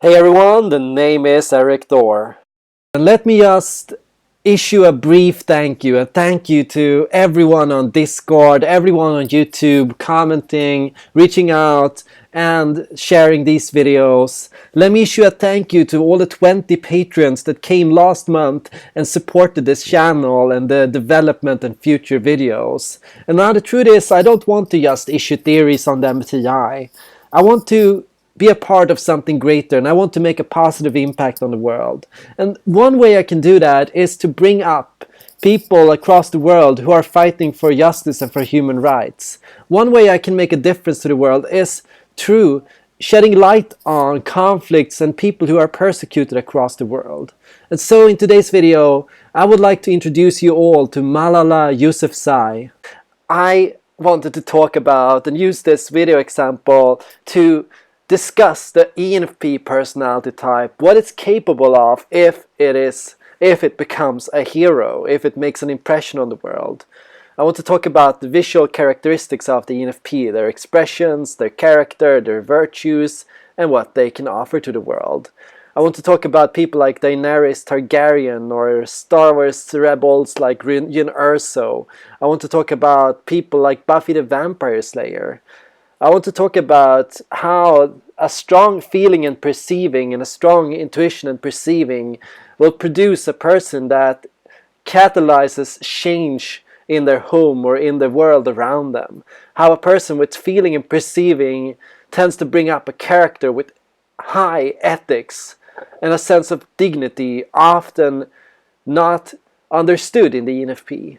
Hey everyone, the name is Erik Thor. And let me just issue a brief thank you. A thank you to everyone on Discord, everyone on YouTube, commenting, reaching out, and sharing these videos. Let me issue a thank you to all the 20 patrons that came last month and supported this channel and the development and future videos. And now the truth is, I don't want to just issue theories on the MBTI. I want to be a part of something greater, and I want to make a positive impact on the world. And one way I can do that is to bring up people across the world who are fighting for justice and for human rights. One way I can make a difference to the world is through shedding light on conflicts and people who are persecuted across the world. And so in today's video, I would like to introduce you all to Malala Yousafzai. I wanted to talk about and use this video example to discuss the ENFP personality type, what it's capable of if it becomes a hero, if it makes an impression on the world. I want to talk about the visual characteristics of the ENFP, their expressions, their character, their virtues, and what they can offer to the world. I want to talk about people like Daenerys Targaryen or Star Wars rebels like Jyn Erso. I want to talk about people like Buffy the Vampire Slayer. I want to talk about how a strong feeling and perceiving and a strong intuition and perceiving will produce a person that catalyzes change in their home or in the world around them. How a person with feeling and perceiving tends to bring up a character with high ethics and a sense of dignity often not understood in the ENFP.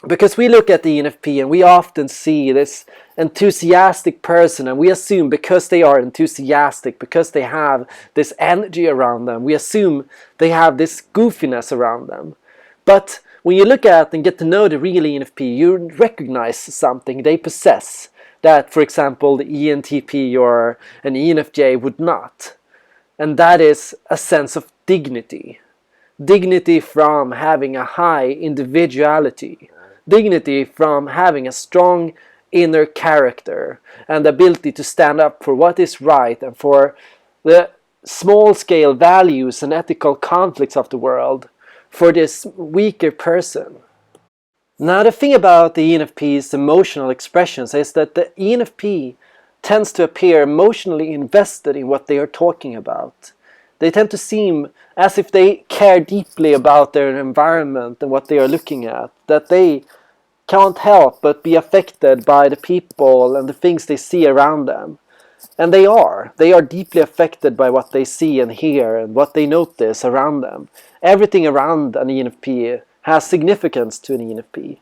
Because we look at the ENFP and we often see this enthusiastic person, and we assume because they are enthusiastic, because they have this energy around them, we assume they have this goofiness around them. But when you look at and get to know the real ENFP, you recognize something they possess that, for example, the ENTP or an ENFJ would not. And that is a sense of dignity. Dignity from having a high individuality. Dignity from having a strong inner character and the ability to stand up for what is right and for the small-scale values and ethical conflicts of the world for this weaker person. Now, the thing about the ENFP's emotional expressions is that the ENFP tends to appear emotionally invested in what they are talking about. They tend to seem as if they care deeply about their environment and what they are looking at, that they can't help but be affected by the people and the things they see around them. And they are deeply affected by what they see and hear and what they notice around them. Everything around an ENFP has significance to an ENFP.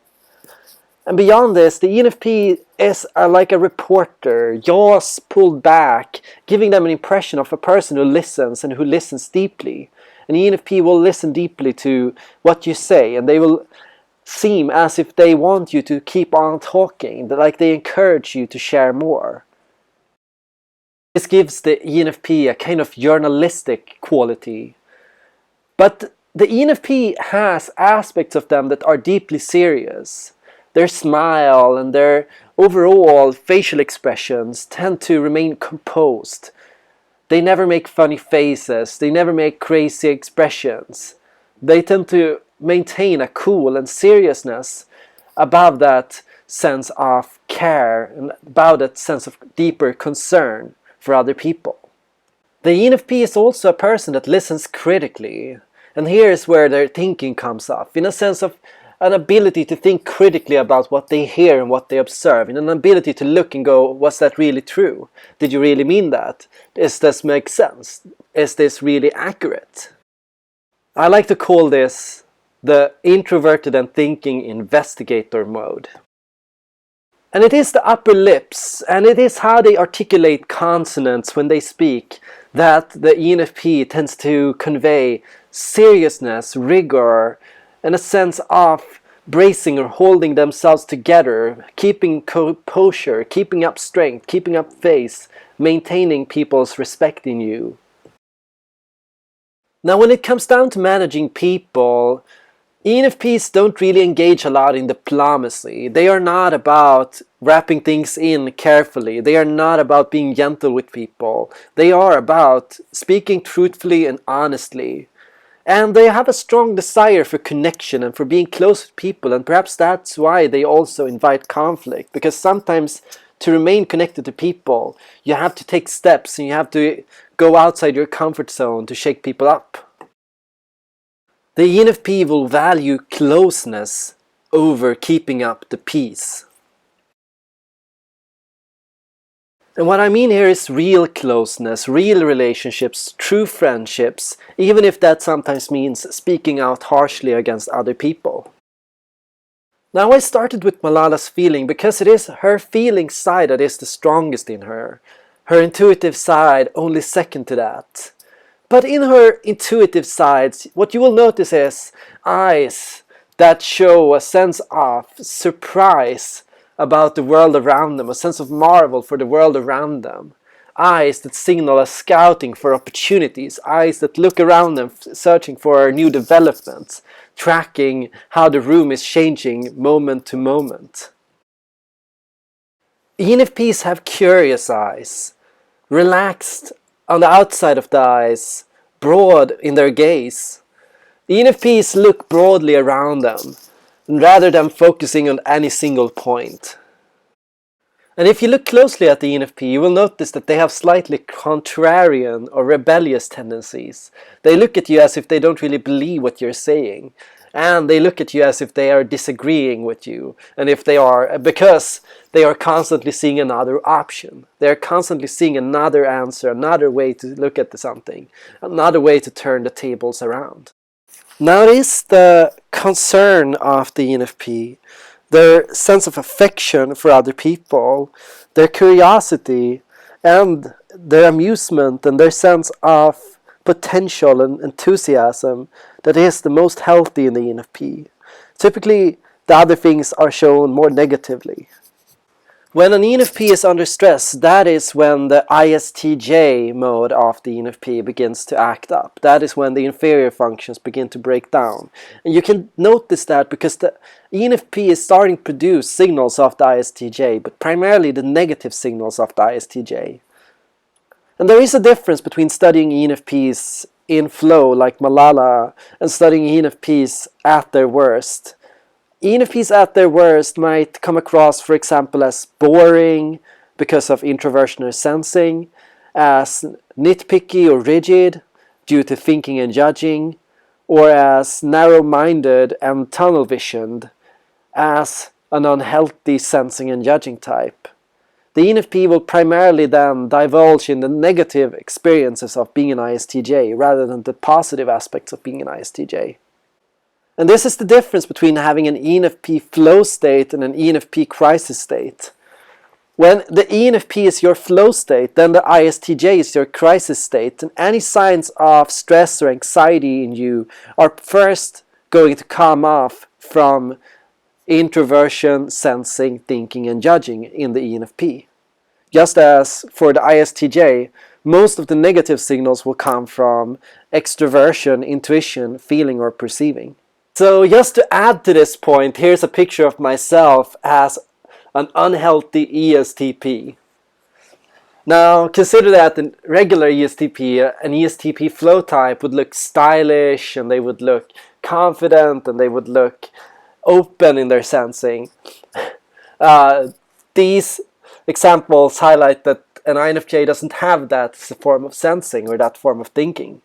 And beyond this, the ENFP is like a reporter, jaws pulled back, giving them an impression of a person who listens and who listens deeply. An ENFP will listen deeply to what you say, and they will seem as if they want you to keep on talking, like they encourage you to share more. This gives the ENFP a kind of journalistic quality. But the ENFP has aspects of them that are deeply serious. Their smile and their overall facial expressions tend to remain composed. They never make funny faces, they never make crazy expressions. They tend to maintain a cool and seriousness above that sense of care and about that sense of deeper concern for other people. The ENFP is also a person that listens critically, and here's where their thinking comes up, in a sense of an ability to think critically about what they hear and what they observe, in an ability to look and go, was that really true? Did you really mean that? Does this make sense? Is this really accurate? I like to call this the introverted and thinking investigator mode. And it is the upper lips, and it is how they articulate consonants when they speak, that the ENFP tends to convey seriousness, rigor, and a sense of bracing or holding themselves together, keeping composure, keeping up strength, keeping up face, maintaining people's respect in you. Now, when it comes down to managing people, ENFPs don't really engage a lot in diplomacy. They are not about wrapping things in carefully. They are not about being gentle with people. They are about speaking truthfully and honestly. And they have a strong desire for connection and for being close with people, and perhaps that's why they also invite conflict, because sometimes to remain connected to people, you have to take steps and you have to go outside your comfort zone to shake people up. The ENFP will value closeness over keeping up the peace. And what I mean here is real closeness, real relationships, true friendships, even if that sometimes means speaking out harshly against other people. Now I started with Malala's feeling because it is her feeling side that is the strongest in her. Her intuitive side only second to that. But in her intuitive sides, what you will notice is eyes that show a sense of surprise about the world around them, a sense of marvel for the world around them. Eyes that signal a scouting for opportunities, eyes that look around them searching for new developments, tracking how the room is changing moment to moment. ENFPs have curious eyes, relaxed on the outside of the eyes, broad in their gaze. ENFPs look broadly around them, rather than focusing on any single point. And if you look closely at the ENFP, you will notice that they have slightly contrarian or rebellious tendencies. They look at you as if they don't really believe what you're saying. And they look at you as if they are disagreeing with you. And if they are, because they are constantly seeing another option. They are constantly seeing another answer, another way to look at something, another way to turn the tables around. Now it is the concern of the ENFP, their sense of affection for other people, their curiosity, and their amusement and their sense of potential and enthusiasm that is the most healthy in the ENFP. Typically, the other things are shown more negatively. When an ENFP is under stress, that is when the ISTJ mode of the ENFP begins to act up. That is when the inferior functions begin to break down. And you can notice that because the ENFP is starting to produce signals of the ISTJ, but primarily the negative signals of the ISTJ. And there is a difference between studying ENFPs in flow, like Malala, and studying ENFPs at their worst. ENFPs at their worst might come across, for example, as boring because of introversion or sensing, as nitpicky or rigid due to thinking and judging, or as narrow-minded and tunnel-visioned, as an unhealthy sensing and judging type. The ENFP will primarily then divulge in the negative experiences of being an ISTJ rather than the positive aspects of being an ISTJ. And this is the difference between having an ENFP flow state and an ENFP crisis state. When the ENFP is your flow state, then the ISTJ is your crisis state, and any signs of stress or anxiety in you are first going to come off from introversion, sensing, thinking, and judging in the ENFP. Just as for the ISTJ, most of the negative signals will come from extroversion, intuition, feeling, or perceiving. So just to add to this point, here's a picture of myself as an unhealthy ESTP. Now consider that a regular ESTP, an ESTP flow type would look stylish, and they would look confident, and they would look open in their sensing. These examples highlight that an INFJ doesn't have that form of sensing or that form of thinking.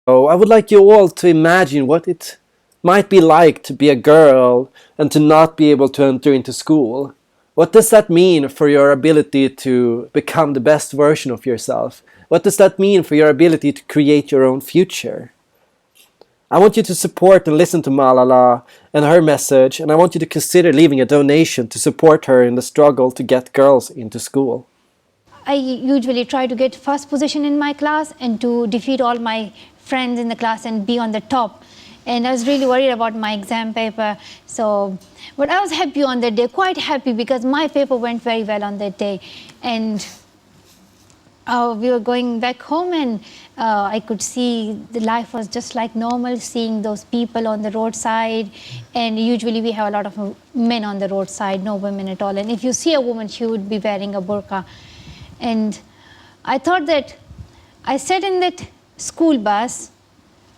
So I would like you all to imagine what it might be like to be a girl and to not be able to enter into school. What does that mean for your ability to become the best version of yourself? What does that mean for your ability to create your own future? I want you to support and listen to Malala and her message, and I want you to consider leaving a donation to support her in the struggle to get girls into school. I usually try to get first position in my class and to defeat all my friends in the class and be on the top. And I was really worried about my exam paper. But I was happy on that day, quite happy, because my paper went very well on that day. And we were going back home, and I could see the life was just like normal, seeing those people on the roadside. And usually we have a lot of men on the roadside, no women at all. And if you see a woman, she would be wearing a burqa. And I thought that I sat in that school bus.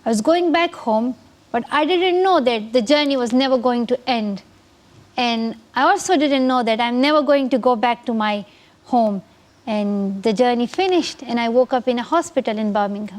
I was going back home, but I didn't know that the journey was never going to end. And I also didn't know that I'm never going to go back to my home. And the journey finished, and I woke up in a hospital in Birmingham.